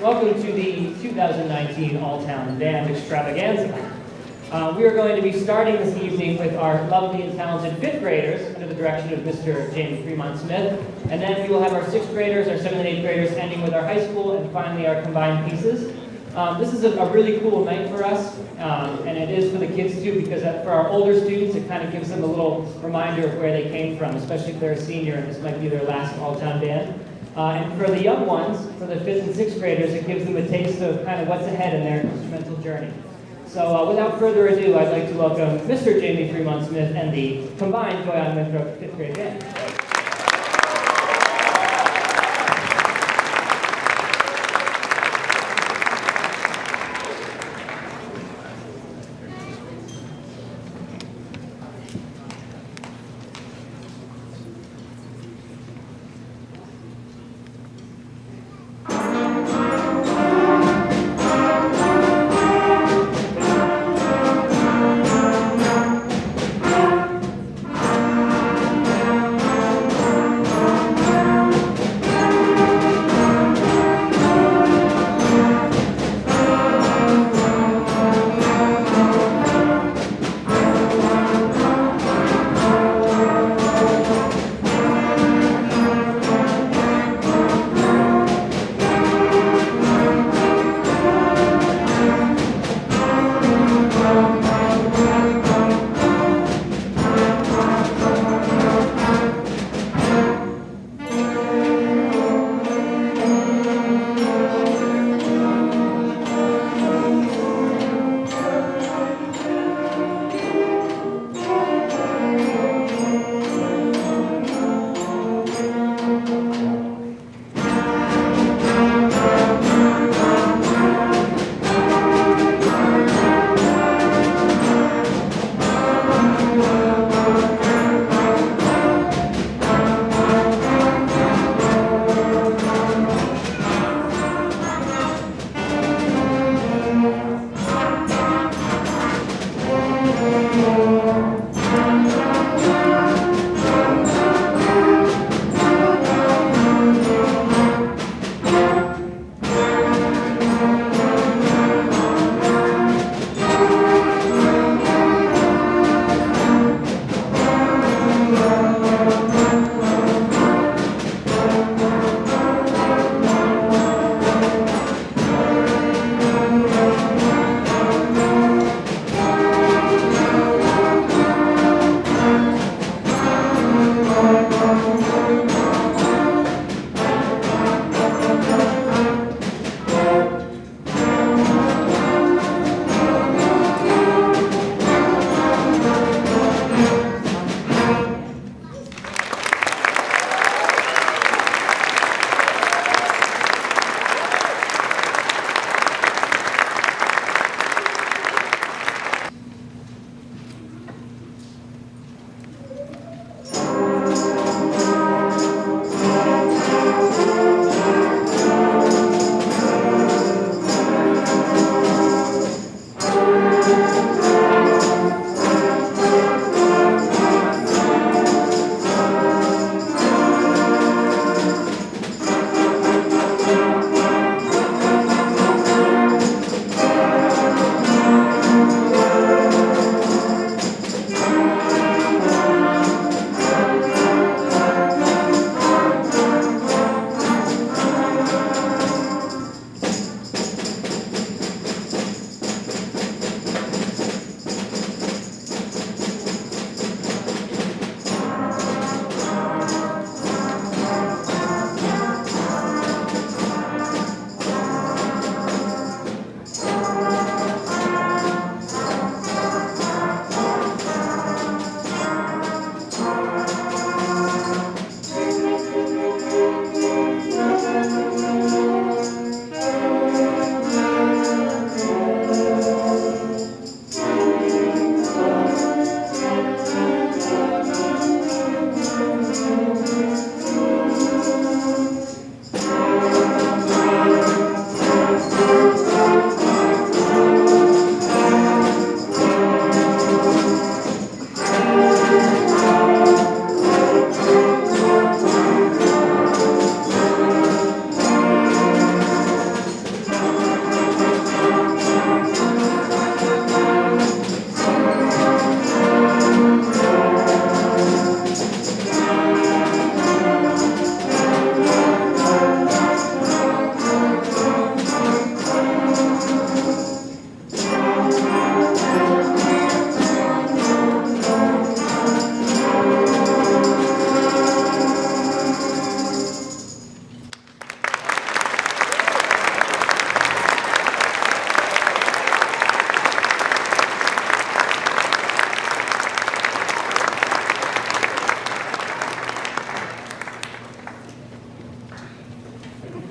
Welcome to the 2019 All-Town Band Extravaganza. We are going to be starting this evening with our lovely and talented 5th graders under the direction of Mr. Jamie Fremont Smith. And then we will have our 6th graders, our 7th and 8th graders, ending with our high school, and finally our combined pieces. This is a really cool night for us, and it is for the kids too, because for our older students, it kind of gives them a little reminder of where they came from, especially if they're a senior and this might be their last all-town band. And for the young ones, for the 5th and 6th graders, it gives them a taste of kind of what's ahead in their instrumental journey. So without further ado, I'd like to welcome Mr. Jamie Fremont Smith and the combined Joy on Winthrop 5th grade band.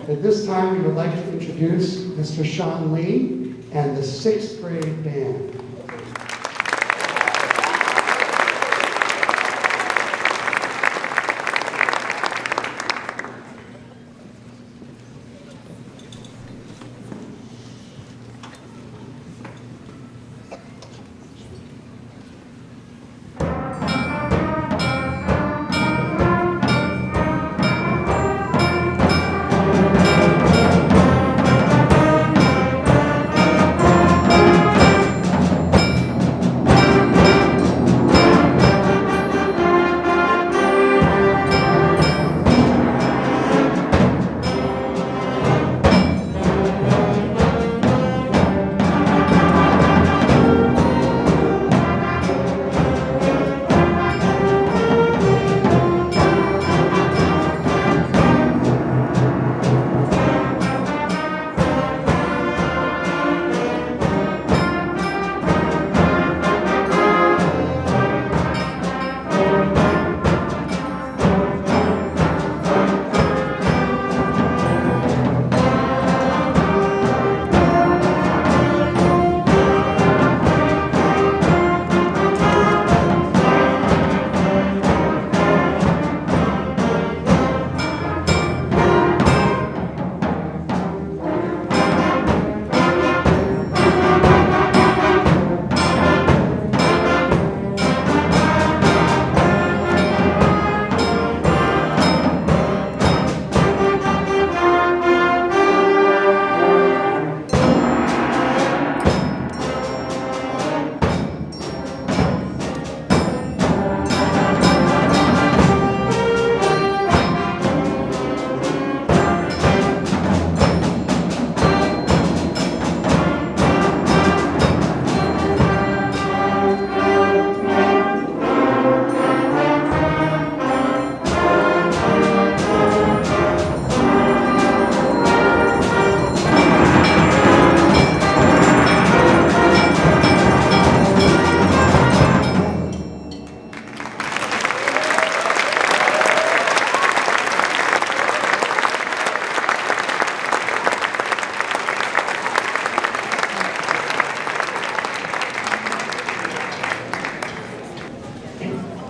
At this time, we would like to introduce Mr. Sean Lee and the 6th grade band.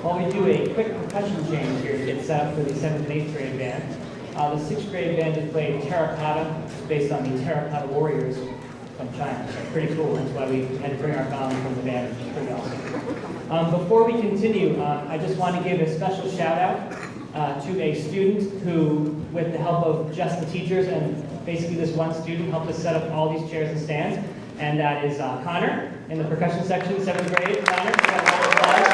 While we do a quick percussion change here to get set up for the 7th and 8th grade band, the 6th grade band is playing terracotta, based on the terracotta warriors from China. So pretty cool. That's why we had to bring our gong from the band, which is pretty awesome. Before we continue, I just want to give a special shout out to a student who, with the help of just the teachers and basically this one student, helped us set up all these chairs and stands. And that is Connor in the percussion section, 7th grade. Connor, you got a round of applause.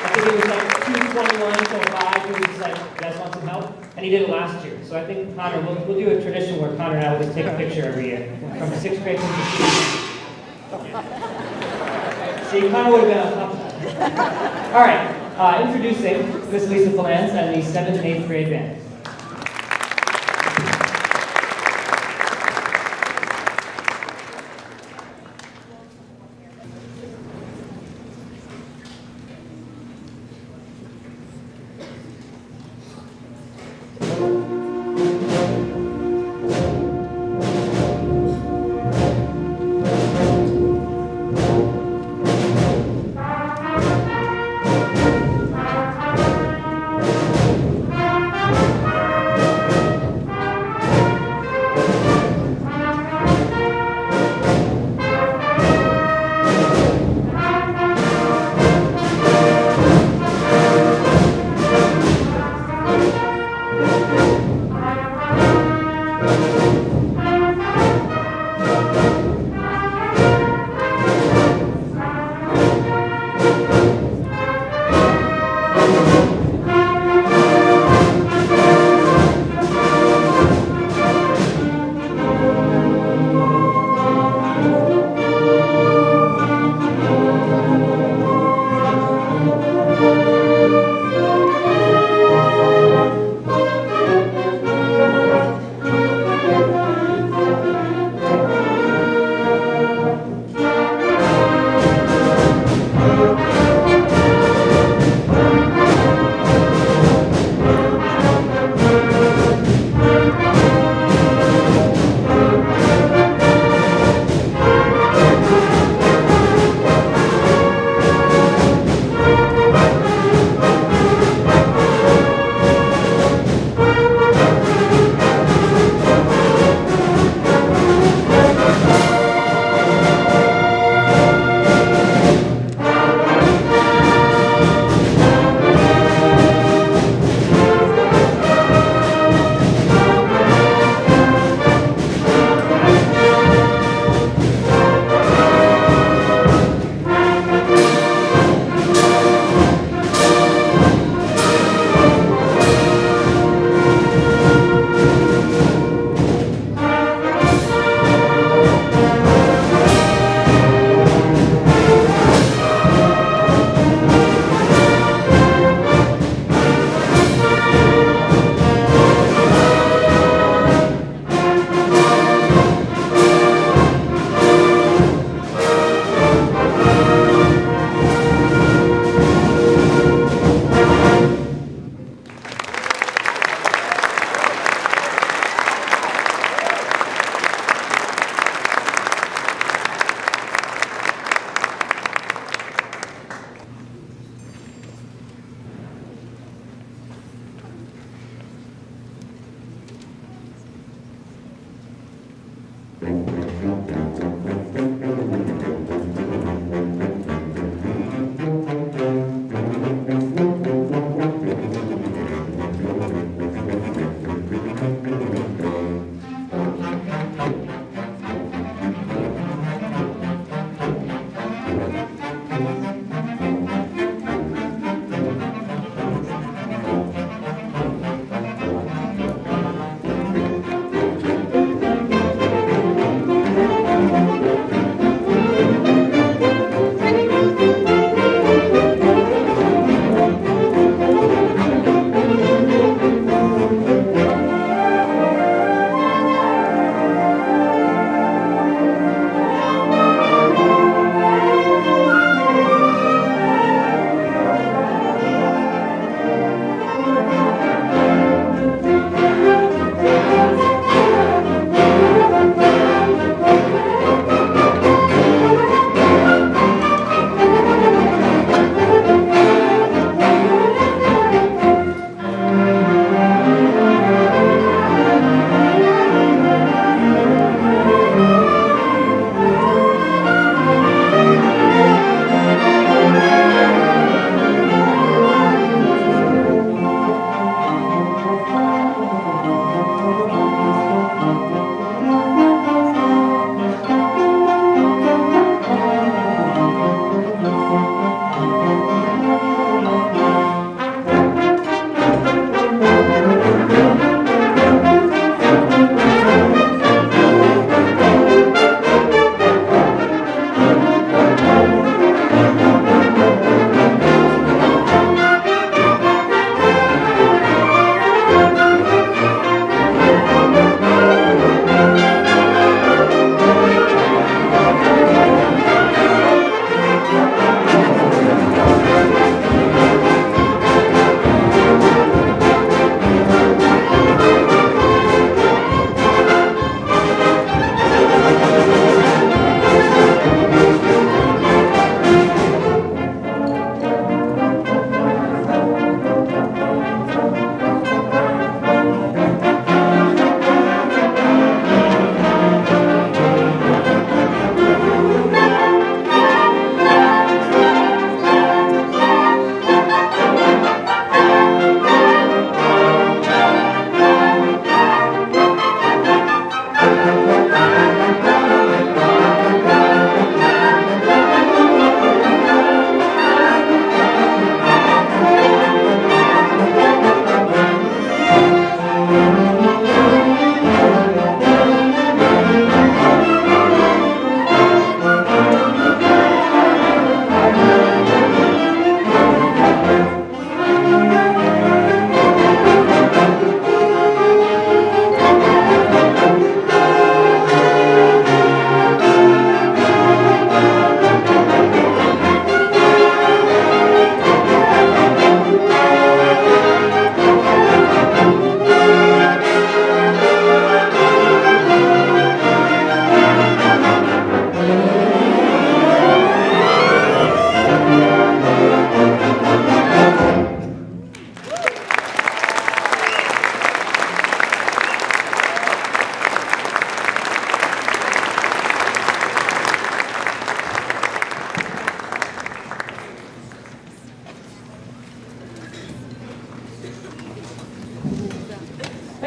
I think it was like 2:21 till 5. He was just like, you guys want some help? And he did it last year. So I think, Connor, we'll do a tradition where Connor and I will just take a picture every year. From 6th grade to 6th grade. See, Connor would have been on top of that. All right, introducing Miss Lisa Falance and the 7th and 8th grade band.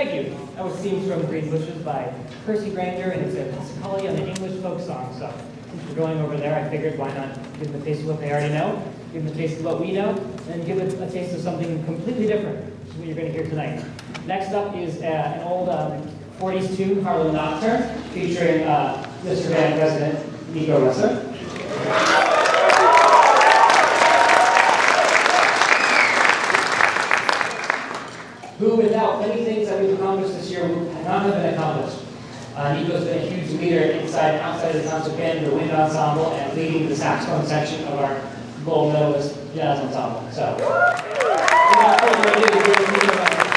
thank you. That was Scenes from Green Bushes by Percy Granger, and it's a Pascalia on an English folk song. So since we're going over there, I figured why not give them a taste of what they already know, give them a taste of what we know, and give it a taste of something completely different, which is what you're going to hear tonight. Next up is an old 40s tune, Harlem Nocturne, featuring Mr. Band President Nico Russer. Who, without many things that we've accomplished this year, would not have been accomplished. Nico's been a huge leader inside and outside of the township band, the wind ensemble, and leading the saxophone section of our gold medalist jazz ensemble. So, without further ado, here's Nico Russer.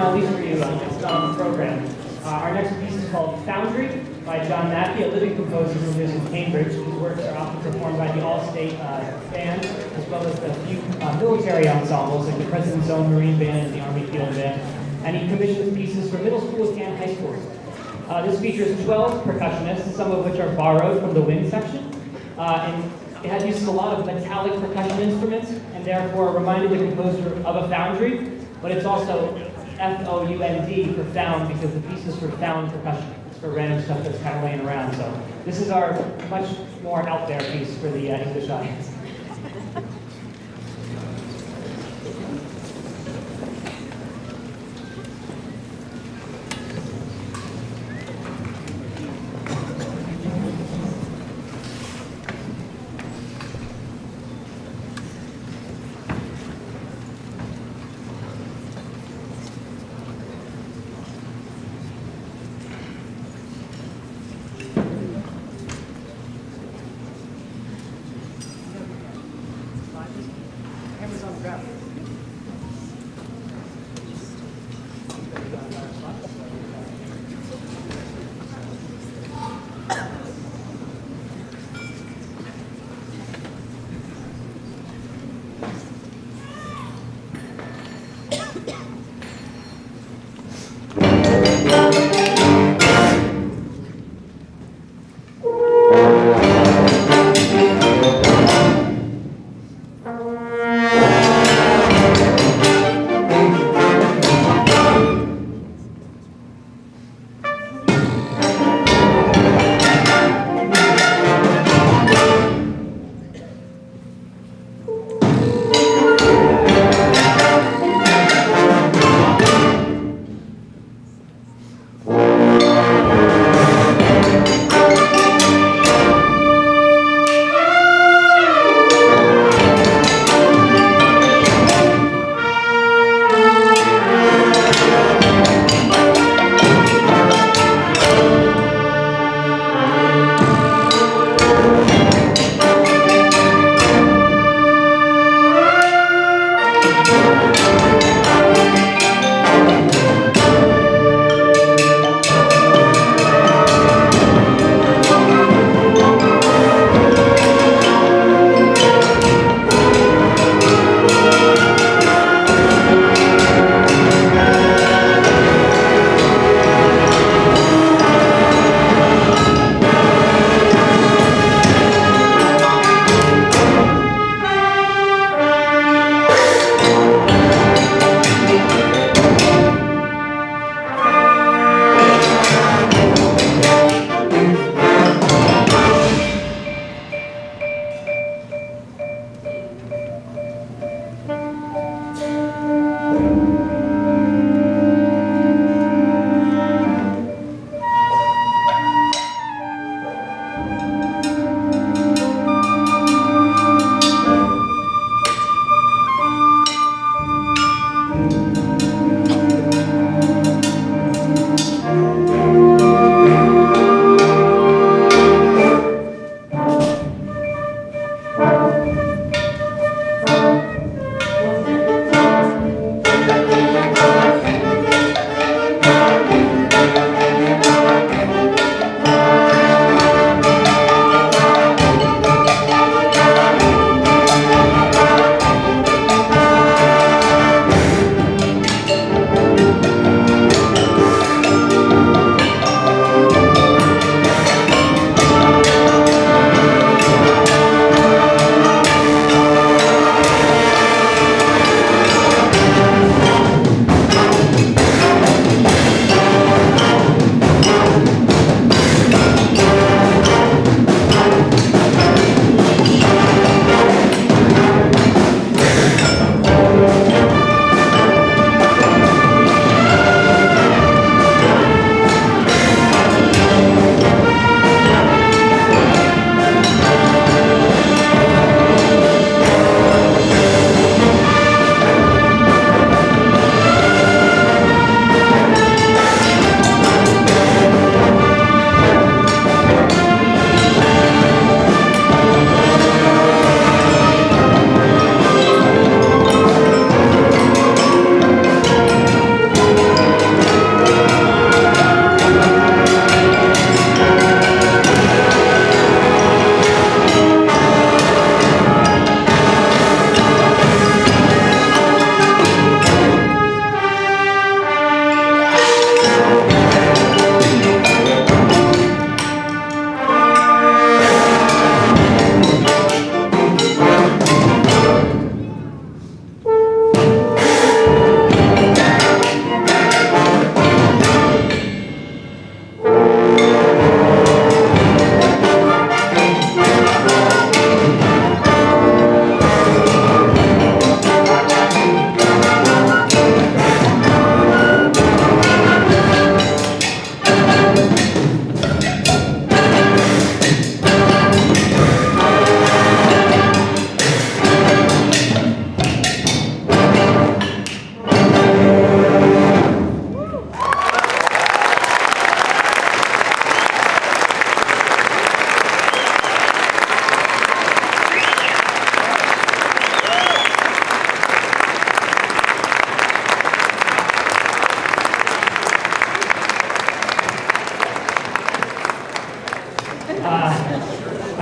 not least for you next on the program. Our next piece is called Foundry by John Mackey, a living composer who lives in Cambridge. His works are often performed by the All-State Band, as well as the few military ensembles like the President's Own Marine Band and the Army Field Band. And he commissions pieces for middle schools and high schools. This features 12 percussionists, some of which are borrowed from the wind section. And it has uses a lot of metallic percussion instruments, and therefore reminded the composer of a foundry, but it's also F-O-U-N-D for found, because the piece is for found percussion. It's for random stuff that's kind of laying around. So this is our much more out there piece for the English audience.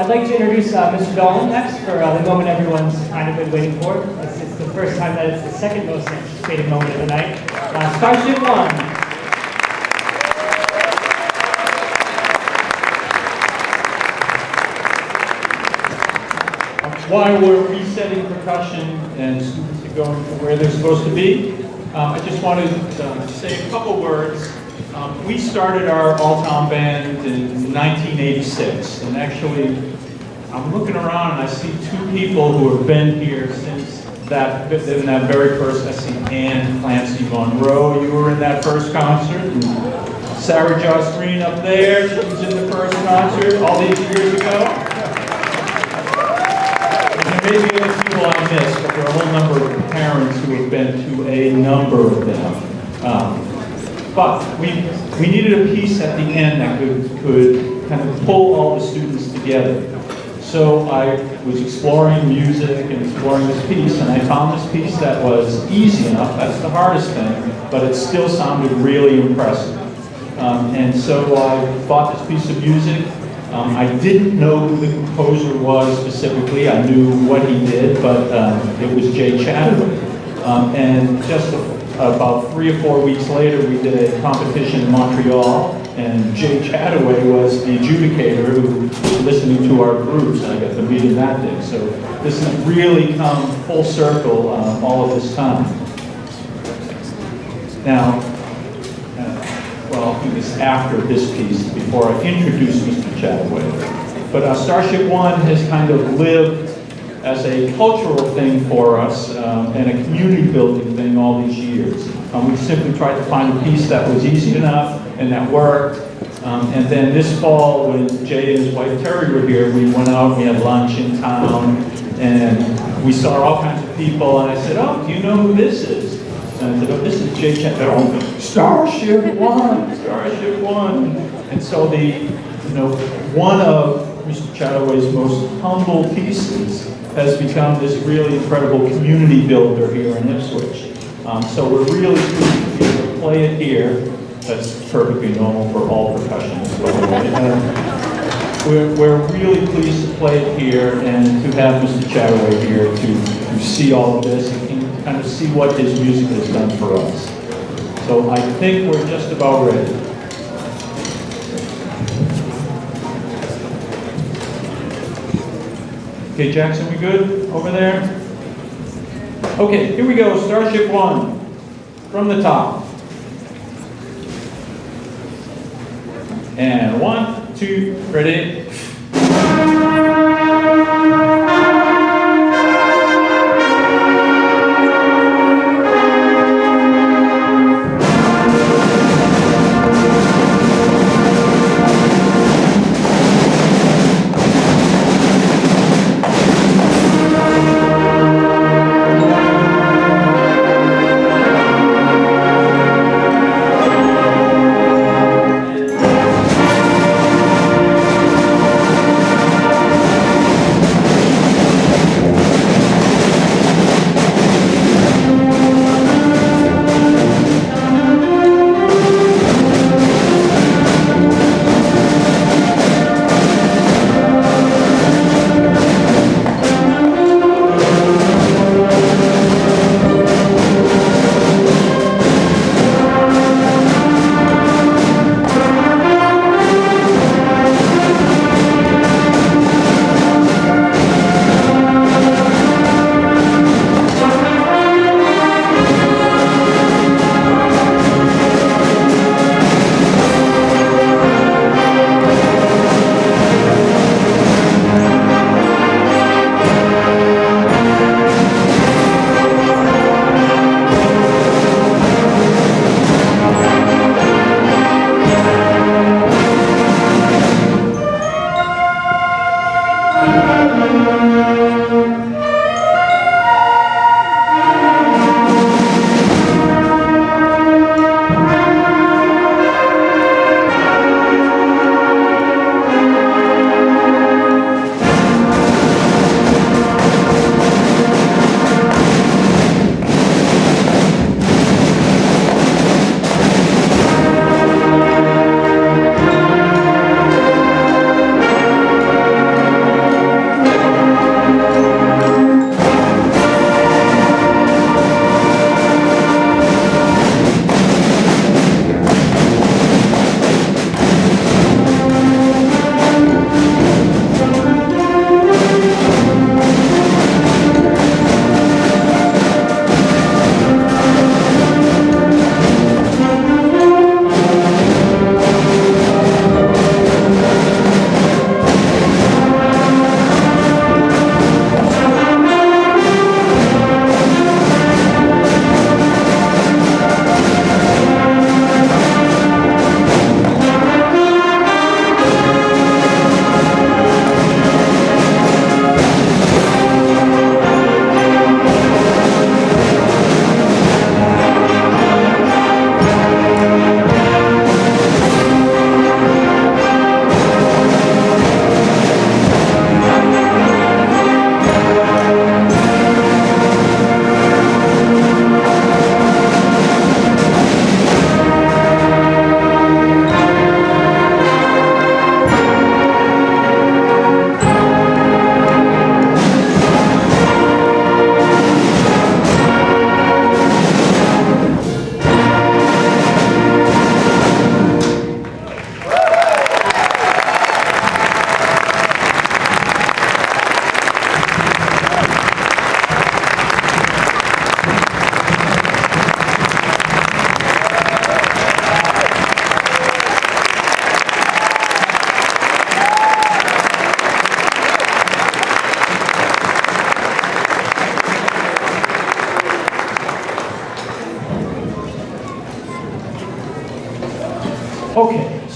I'd like to introduce Mr. Dolan next for the moment everyone's kind of been waiting for. It's the first time that it's the second most anticipated moment of the night. Starship One. While we're resetting percussion and students are going to where they're supposed to be, I just wanted to say a couple words. We started our all-town band in 1986, and actually, I'm looking around and I see two people who have been here since that very first. I see Ann Clancy Monroe. You were in that first concert. And Sarah Joss Green up there. She was in the first concert all these years ago. And there may be other people I missed, but there are a whole number of parents who have been to a number of them. But we needed a piece at the end that could kind of pull all the students together. So I was exploring music and exploring this piece, and I found this piece that was easy enough. That's the hardest thing, but it still sounded really impressive. And so I bought this piece of music. I didn't know who the composer was specifically. I knew what he did, but it was Jay Chataway. And just about 3 or 4 weeks later, we did a competition in Montreal, and Jay Chataway was the adjudicator who was listening to our groups, and I got to meet him that day. So this has really come full circle all of this time. Now, well, I'll do this after this piece, before I introduce Mr. Chataway. But Starship One has kind of lived as a cultural thing for us and a community building thing all these years. We simply tried to find a piece that was easy enough and that worked. And then this fall, when Jay and his wife Terry were here, we went out, we had lunch in town, and we saw all kinds of people, and I said, "Oh, do you know who this is?" And I said, "Oh, this is Jay Chataway." "Oh, Starship One, Starship One." And so one of Mr. Chataway's most humble pieces has become this really incredible community builder here in Ipswich. So we're really pleased to be able to play it here. That's perfectly normal for all percussion as well. We're really pleased to play it here and to have Mr. Chataway here to see all of this and kind of see what his music has done for us. So I think we're just about ready. Okay, Jackson, we good over there? Okay, here we go, Starship One, from the top. And 1, 2, ready?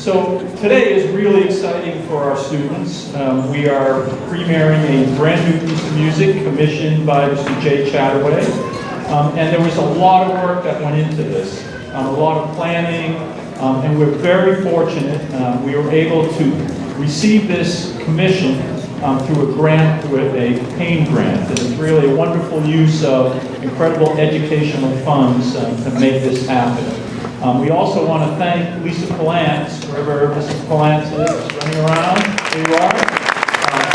So today is really exciting for our students. We are premiering a brand new piece of music commissioned by Mr. Jay Chataway. And there was a lot of work that went into this, a lot of planning, and we're very fortunate. We were able to receive this commission through a grant, through a PAIN grant. And it's really a wonderful use of incredible educational funds to make this happen. We also want to thank Lisa Palance, wherever Mrs. Palance is, running around. There you are.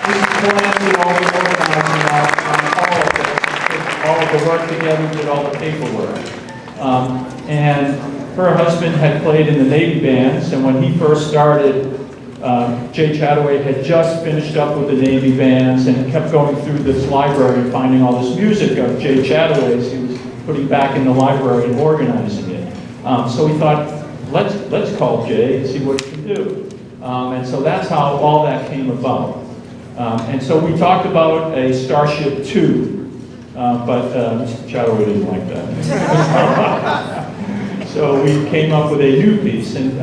Lisa Palance did all the organizing on all of this, all of the work together, did all the paperwork. And her husband had played in the Navy bands, and when he first started, Jay Chataway had just finished up with the Navy bands and kept going through this library and finding all this music of Jay Chataway's he was putting back in the library and organizing it. So we thought, let's call Jay and see what he can do. And so that's how all that came about. And so we talked about a Starship 2, but Mr. Chataway didn't like that. So we came up with a new piece, and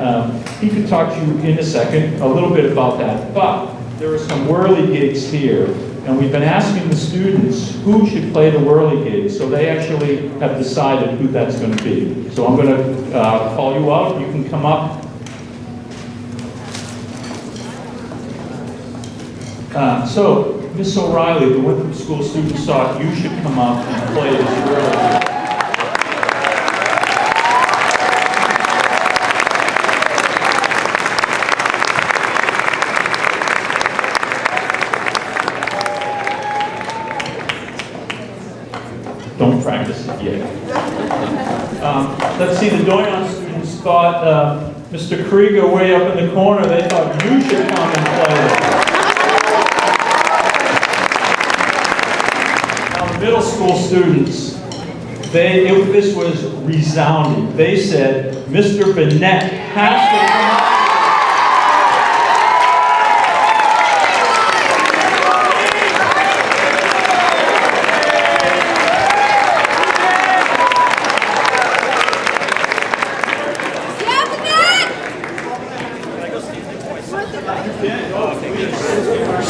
he could talk to you in a second a little bit about that. But there are some whirly gigs here, and we've been asking the students who should play the whirly gigs, so they actually have decided who that's going to be. So I'm going to call you out. You can come up. So Miss O'Reilly, the Winthrop School students thought you should come up and play this whirly gig. Don't practice it yet. Let's see, the Doyon students thought, Mr. Krieger way up in the corner, they thought you should come and play it. Now, the middle school students, this was resounding. They said, Mr. Bennett has to come up.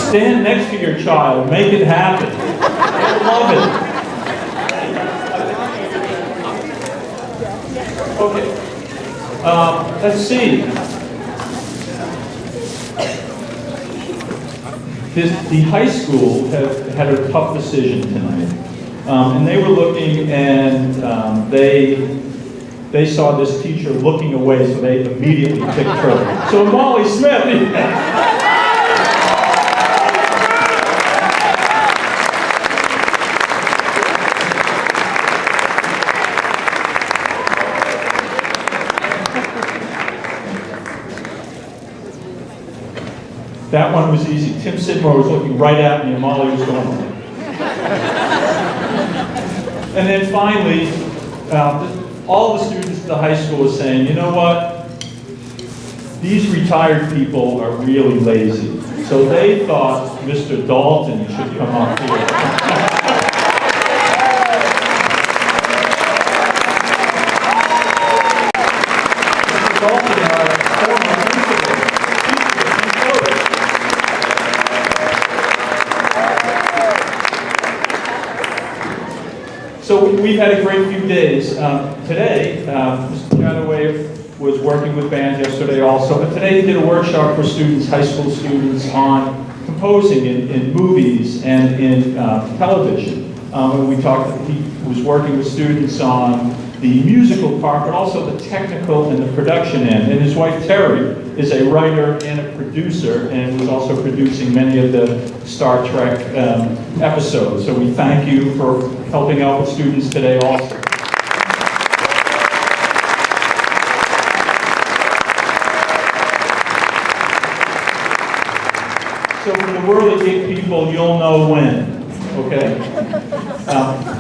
Stand next to your child, make it happen. I love it. Okay. Let's see. The high school had a tough decision tonight. And they were looking, and they saw this teacher looking away, so they immediately picked her. So Molly Smith. That one was easy. Tim Sidmore was looking right at me, and Molly was going. And then finally, all the students at the high school were saying, you know what? These retired people are really lazy. So they thought Mr. Dalton should come up here. Mr. Dalton, our former principal. So we've had a great few days. Today, Mr. Chataway was working with bands yesterday also, but today he did a workshop for students, high school students, on composing in movies and in television. When we talked, he was working with students on the musical part, but also the technical and the production end. And his wife Terry is a writer and a producer, and was also producing many of the Star Trek episodes. So we thank you for helping out with students today also. So for the Whirly Gig people, you'll know when, okay?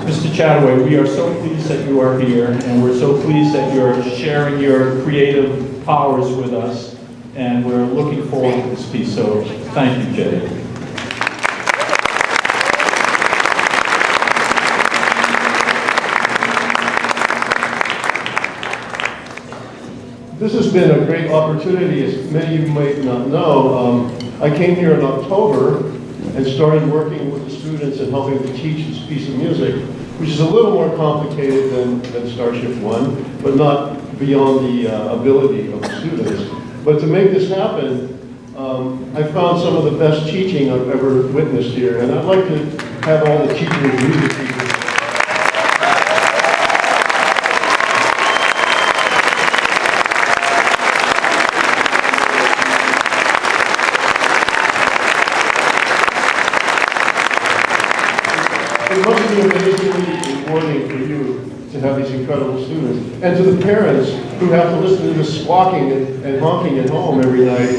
Mr. Chataway, we are so pleased that you are here, and we're so pleased that you're sharing your creative powers with us, and we're looking forward to this piece, so thank you, Jay. This has been a great opportunity, as many of you might not know. I came here in October and started working with the students and helping to teach this piece of music, which is a little more complicated than Starship One, but not beyond the ability of the students. But to make this happen, I found some of the best teaching I've ever witnessed here, and I'd like to have all the teachers read the teachers. It must be amazingly rewarding for you to have these incredible students. And to the parents who have to listen to this squawking and honking at home every night,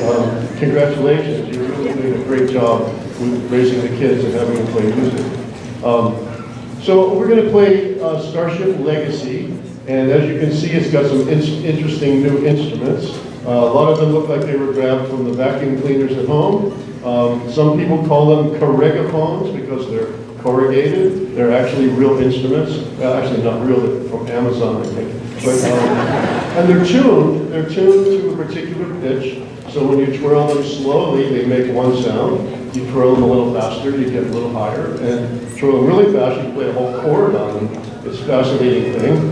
congratulations. You're really doing a great job with raising the kids and having them play music. So we're going to play Starship Legacy. And as you can see, it's got some interesting new instruments. A lot of them look like they were grabbed from the vacuum cleaners at home. Some people call them corregophones because they're corrugated. They're actually real instruments. Actually not real, they're from Amazon, I think. But, and they're tuned to a particular pitch. So when you twirl them slowly, they make one sound. You twirl them a little faster, you get a little higher. And twirl them really fast, you play a whole chord on them. It's a fascinating thing.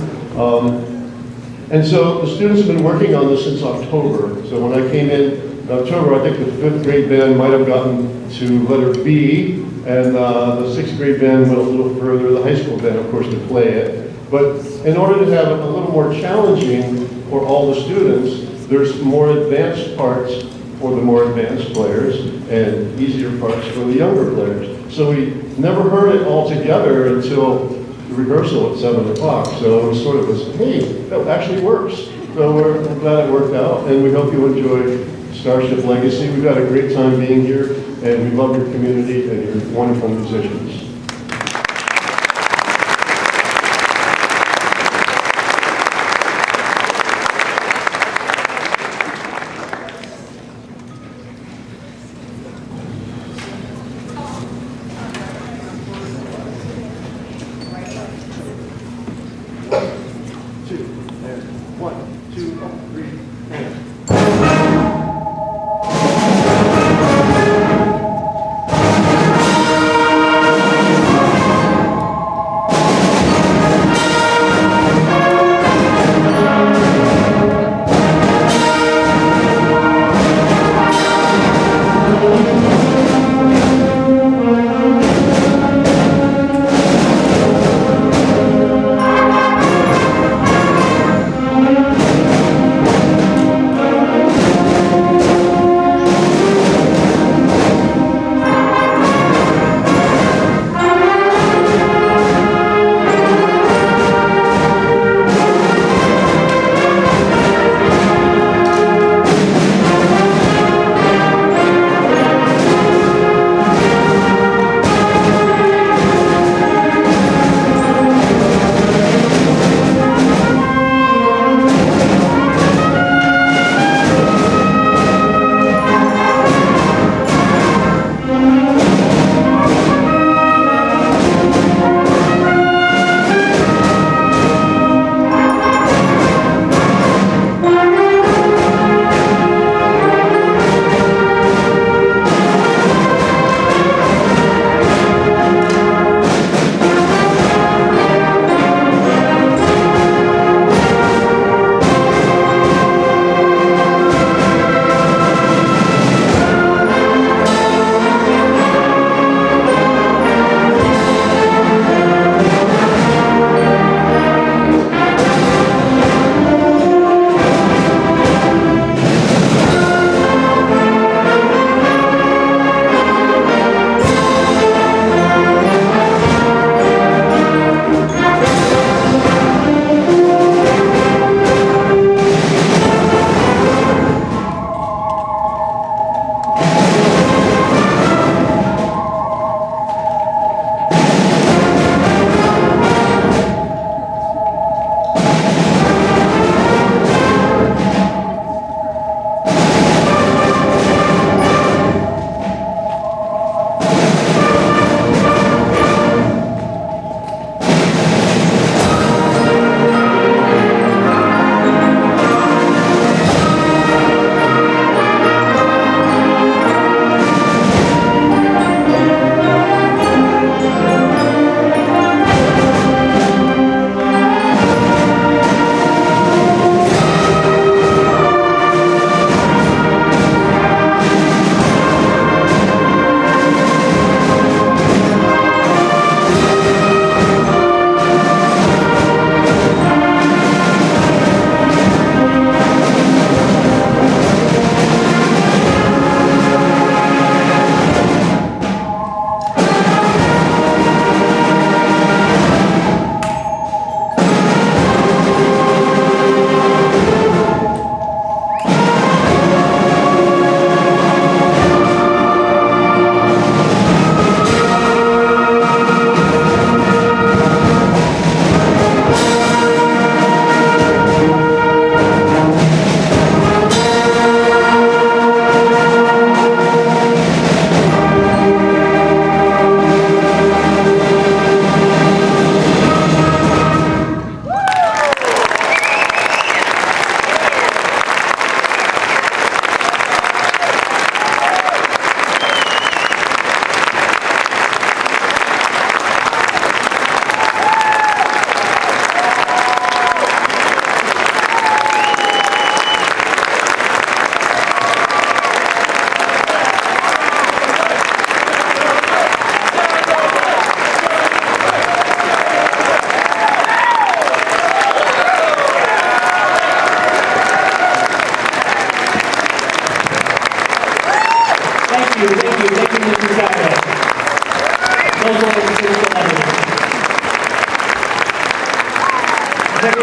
And so the students have been working on this since October. So when I came in October, I think the 5th grade band might have gotten to letter B, and the 6th grade band went a little further, the high school band, of course, to play it. But in order to have it a little more challenging for all the students, there's more advanced parts for the more advanced players and easier parts for the younger players. So we never heard it all together until the rehearsal at 7 o'clock. So it was sort of this, hey, that actually works. So we're glad it worked out, and we hope you enjoy Starship Legacy. We've had a great time being here, and we love your community and your wonderful musicians.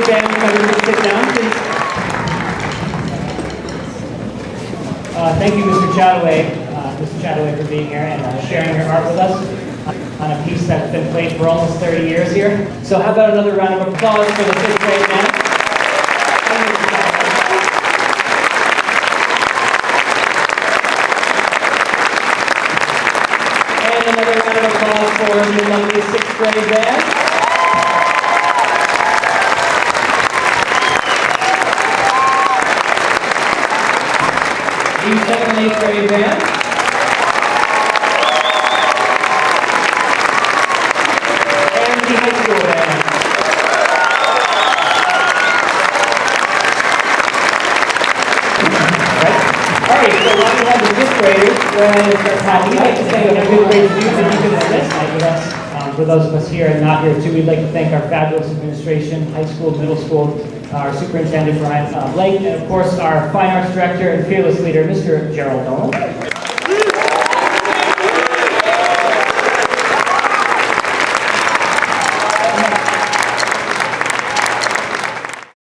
grade band, members, sit down, please. Thank you, Mr. Chataway, for being here and sharing your art with us on a piece that's been played for almost 30 years here. So how about another round of applause for the 5th grade band? And another round of applause for the lovely 6th grade band. The 7th and 8th grade band. And the high school band. All right, so while we have the 5th graders, go ahead and start clapping. We'd like to thank our 5th grade students and keep it on this night with us. For those of us here and not here too, we'd like to thank our fabulous administration, high school, middle school, our superintendent, Brian Blake, and of course our fine arts director and fearless leader, Mr. Gerald Dolan.